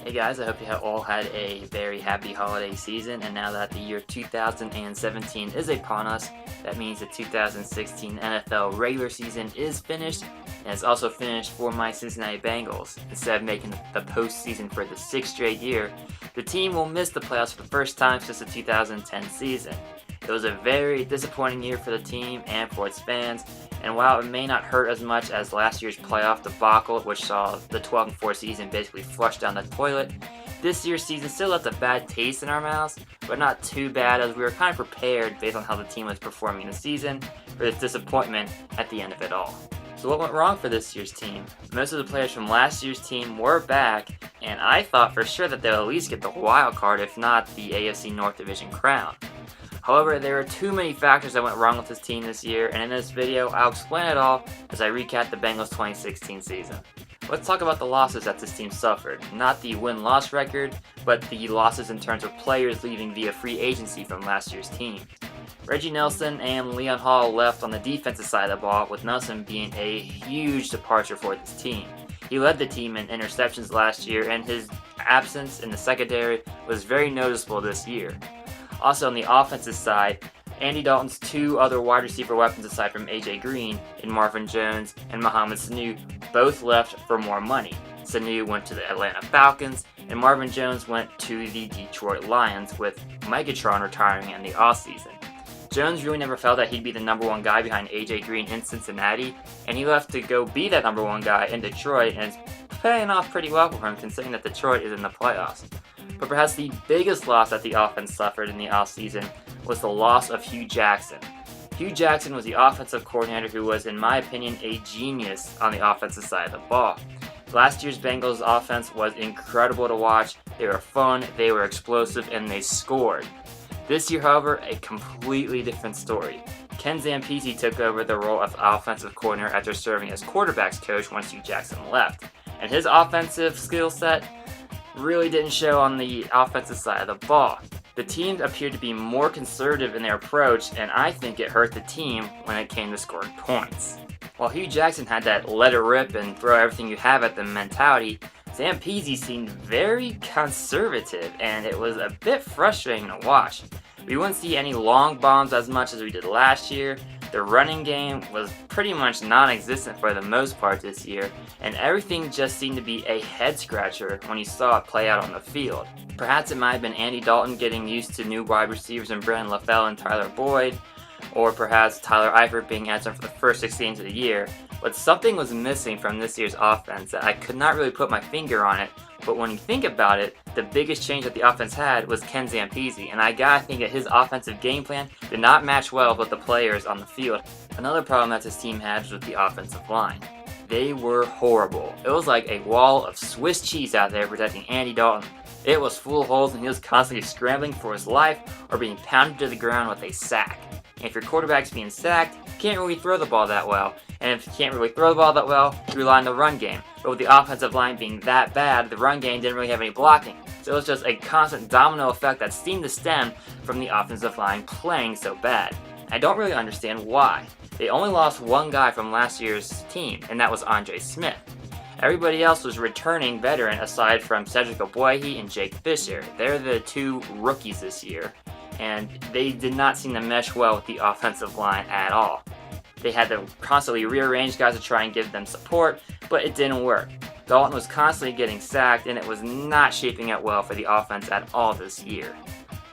Hey guys, I hope you have all had a very happy holiday season, and now that the year 2017 is upon us, that means the 2016 NFL regular season is finished, and it's also finished for my Cincinnati Bengals. Instead of making the postseason for the 6th straight year, the team will miss the playoffs for the first time since the 2010 season. It was a very disappointing year for the team and for its fans, and while it may not hurt as much as last year's playoff debacle, which saw the 12-4 season basically flushed down the toilet, this year's season still left a bad taste in our mouths, but not too bad, as we were kind of prepared based on how the team was performing in the season for this disappointment at the end of it all. So what went wrong for this year's team? Most of the players from last year's team were back, and I thought for sure that they'll at least get the wild card, if not the AFC North Division crown. However, there are too many factors that went wrong with this team this year, and in this video, I'll explain it all as I recap the Bengals 2016 season. Let's talk about the losses that this team suffered. Not the win-loss record, but the losses in terms of players leaving via free agency from last year's team. Reggie Nelson and Leon Hall left on the defensive side of the ball, with Nelson being a huge departure for this team. He led the team in interceptions last year, and his absence in the secondary was very noticeable this year. Also on the offensive side, Andy Dalton's two other wide receiver weapons aside from AJ Green in Marvin Jones and Mohamed Sanu both left for more money. Sanu went to the Atlanta Falcons, and Marvin Jones went to the Detroit Lions, with Megatron retiring in the offseason. Jones really never felt that he'd be the number one guy behind AJ Green in Cincinnati, and he left to go be that number one guy in Detroit, and it's paying off pretty well for him considering that Detroit is in the playoffs. But perhaps the biggest loss that the offense suffered in the offseason was the loss of Hugh Jackson. Hugh Jackson was the offensive coordinator who was, in my opinion, a genius on the offensive side of the ball. Last year's Bengals offense was incredible to watch. They were fun, they were explosive, and they scored. This year, however, a completely different story. Ken Zampese took over the role of offensive coordinator after serving as quarterbacks coach once Hugh Jackson left. And his offensive skill set really didn't show on the offensive side of the ball. The team appeared to be more conservative in their approach, and I think it hurt the team when it came to scoring points. While Hugh Jackson had that let it rip and throw everything you have at them mentality, Zampese seemed very conservative, and it was a bit frustrating to watch. We wouldn't see any long bombs as much as we did last year. The running game was pretty much non-existent for the most part this year, and everything just seemed to be a head-scratcher when you saw it play out on the field. Perhaps it might have been Andy Dalton getting used to new wide receivers in Brandon LaFell and Tyler Boyd, or perhaps Tyler Eifert being absent for the first 6 games of the year, but something was missing from this year's offense that I could not really put my finger on it. But when you think about it, the biggest change that the offense had was Ken Zampese, and I gotta think that his offensive game plan did not match well with the players on the field. Another problem that this team had was with the offensive line. They were horrible. It was like a wall of Swiss cheese out there protecting Andy Dalton. It was full of holes, and he was constantly scrambling for his life or being pounded to the ground with a sack. And if your quarterback's being sacked, you can't really throw the ball that well. And if you can't really throw the ball that well, you rely on the run game. But with the offensive line being that bad, the run game didn't really have any blocking. So it was just a constant domino effect that seemed to stem from the offensive line playing so bad. I don't really understand why. They only lost one guy from last year's team, and that was Andre Smith. Everybody else was returning veteran aside from Cedric Ogbuehi and Jake Fisher. They're the two rookies this year, and they did not seem to mesh well with the offensive line at all. They had to constantly rearrange guys to try and give them support, but it didn't work. Dalton was constantly getting sacked, and it was not shaping up well for the offense at all this year.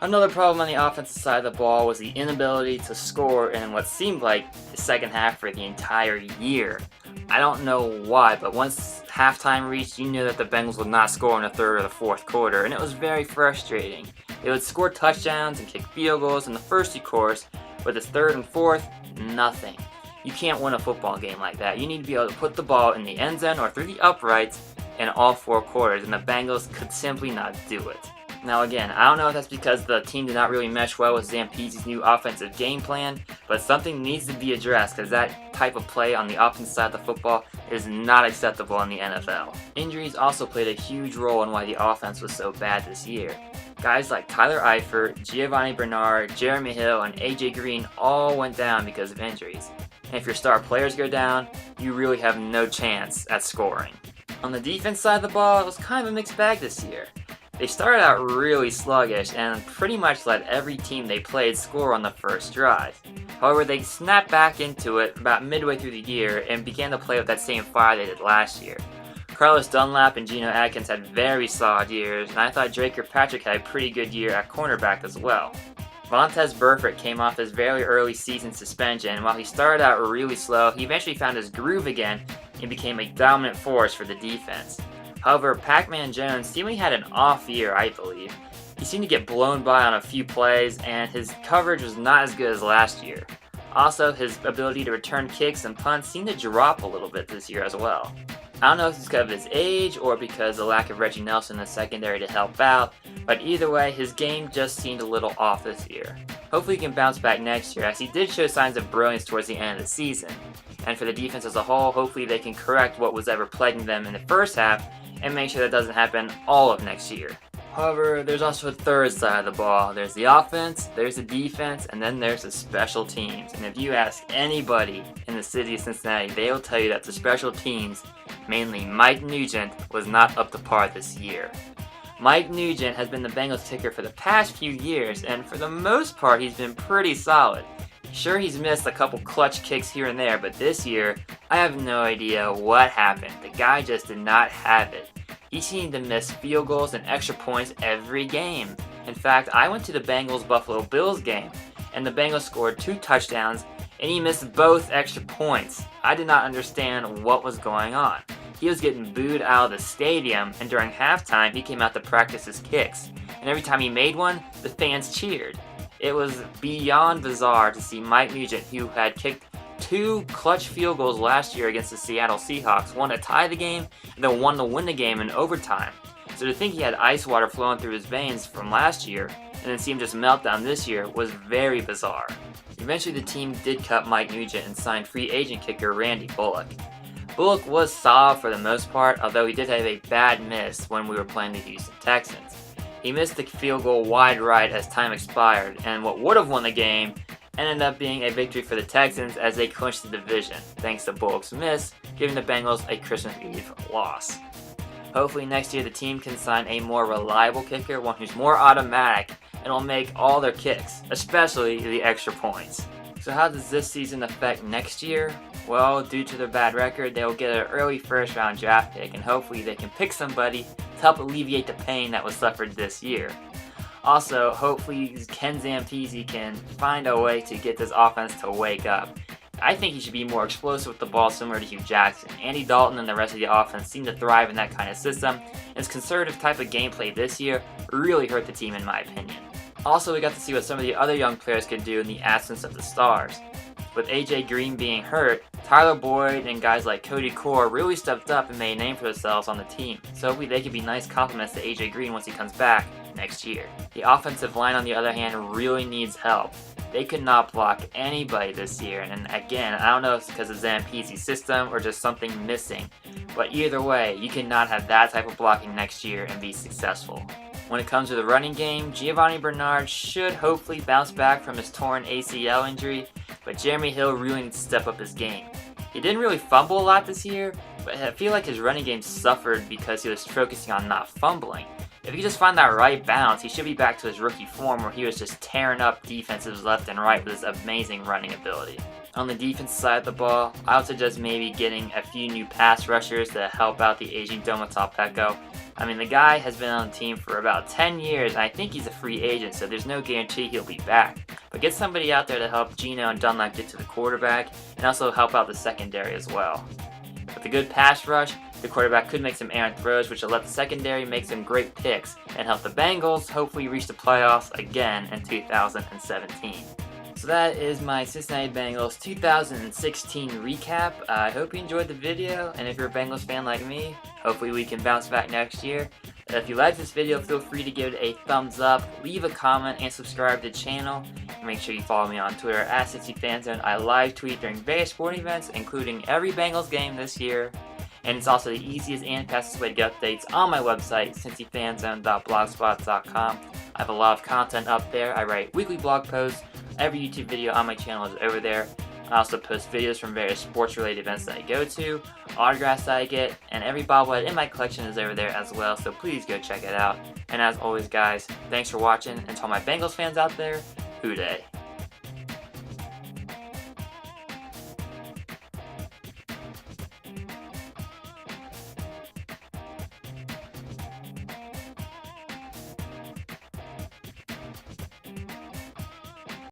Another problem on the offensive side of the ball was the inability to score in what seemed like the second half for the entire year. I don't know why, but once halftime reached, you knew that the Bengals would not score in the third or the fourth quarter, and it was very frustrating. They would score touchdowns and kick field goals in the first 2 quarters, but this third and fourth, nothing. You can't win a football game like that. You need to be able to put the ball in the end zone or through the uprights in all 4 quarters, and the Bengals could simply not do it. Now again, I don't know if that's because the team did not really mesh well with Zampese's new offensive game plan, but something needs to be addressed because that type of play on the offensive side of the football is not acceptable in the NFL. Injuries also played a huge role in why the offense was so bad this year. Guys like Tyler Eifert, Giovanni Bernard, Jeremy Hill, and AJ Green all went down because of injuries. And if your star players go down, you really have no chance at scoring. On the defense side of the ball, it was kind of a mixed bag this year. They started out really sluggish and pretty much let every team they played score on the first drive. However, they snapped back into it about midway through the year and began to play with that same fire they did last year. Carlos Dunlap and Geno Atkins had very solid years, and I thought Drake Kirkpatrick had a pretty good year at cornerback as well. Vontaze Burfict came off his very early season suspension, and while he started out really slow, he eventually found his groove again and became a dominant force for the defense. However, Pac-Man Jones seemingly had an off year, I believe. He seemed to get blown by on a few plays, and his coverage was not as good as last year. Also, his ability to return kicks and punts seemed to drop a little bit this year as well. I don't know if it's because of his age or because of the lack of Reggie Nelson in the secondary to help out, but either way, his game just seemed a little off this year. Hopefully he can bounce back next year, as he did show signs of brilliance towards the end of the season. And for the defense as a whole, hopefully they can correct what was ever plaguing them in the first half and make sure that doesn't happen all of next year. However, there's also a third side of the ball. There's the offense, there's the defense, and then there's the special teams. And if you ask anybody in the city of Cincinnati, they will tell you that the special teams, mainly Mike Nugent, was not up to par this year. Mike Nugent has been the Bengals kicker for the past few years, and for the most part, he's been pretty solid. Sure, he's missed a couple clutch kicks here and there, but this year, I have no idea what happened. The guy just did not have it. He seemed to miss field goals and extra points every game. In fact, I went to the Bengals-Buffalo Bills game, and the Bengals scored 2 touchdowns, and he missed both extra points. I did not understand what was going on. He was getting booed out of the stadium, and during halftime, he came out to practice his kicks. And every time he made one, the fans cheered. It was beyond bizarre to see Mike Nugent, who had kicked 2 clutch field goals last year against the Seattle Seahawks, one to tie the game, and then one to win the game in overtime. So to think he had ice water flowing through his veins from last year, and then see him just melt down this year, was very bizarre. Eventually the team did cut Mike Nugent and signed free agent kicker Randy Bullock. Bullock was solid for the most part, although he did have a bad miss when we were playing the Houston Texans. He missed the field goal wide right as time expired, and what would have won the game ended up being a victory for the Texans as they clinched the division, thanks to Bullock's miss, giving the Bengals a Christmas Eve loss. Hopefully next year the team can sign a more reliable kicker, one who's more automatic and will make all their kicks, especially the extra points. So how does this season affect next year? Well, due to their bad record, they will get an early first round draft pick, and hopefully they can pick somebody to help alleviate the pain that was suffered this year. Also, hopefully Ken Zampese can find a way to get this offense to wake up. I think he should be more explosive with the ball, similar to Hugh Jackson. Andy Dalton and the rest of the offense seem to thrive in that kind of system, and his conservative type of gameplay this year really hurt the team in my opinion. Also, we got to see what some of the other young players could do in the absence of the stars. With AJ Green being hurt, Tyler Boyd and guys like Cody Core really stepped up and made a name for themselves on the team, so hopefully they could be nice compliments to AJ Green once he comes back next year. The offensive line, on the other hand, really needs help. They could not block anybody this year, and again, I don't know if it's because of Zampese's system or just something missing, but either way, you cannot have that type of blocking next year and be successful. When it comes to the running game, Giovanni Bernard should hopefully bounce back from his torn ACL injury, but Jeremy Hill really needs to step up his game. He didn't really fumble a lot this year, but I feel like his running game suffered because he was focusing on not fumbling. If he just find that right balance, he should be back to his rookie form where he was just tearing up defenses left and right with his amazing running ability. On the defense side of the ball, I would suggest maybe getting a few new pass rushers to help out the aging Domata Peko. I mean, the guy has been on the team for about 10 years, and I think he's a free agent, so there's no guarantee he'll be back. But get somebody out there to help Geno and Dunlap get to the quarterback, and also help out the secondary as well. With a good pass rush, the quarterback could make some errant throws, which will let the secondary make some great picks, and help the Bengals hopefully reach the playoffs again in 2017. So that is my Cincinnati Bengals 2016 recap. I hope you enjoyed the video, and if you're a Bengals fan like me, hopefully we can bounce back next year. If you liked this video, feel free to give it a thumbs up, leave a comment, and subscribe to the channel. And make sure you follow me on Twitter at Cincy Fan Zone. I live tweet during various sporting events, including every Bengals game this year. And it's also the easiest and fastest way to get updates on my website, cincyfanzone.blogspot.com. I have a lot of content up there. I write weekly blog posts. Every YouTube video on my channel is over there. I also post videos from various sports-related events that I go to, autographs that I get, and every bobblehead in my collection is over there as well, so please go check it out. And as always, guys, thanks for watching, and to all my Bengals fans out there, Hoo Day.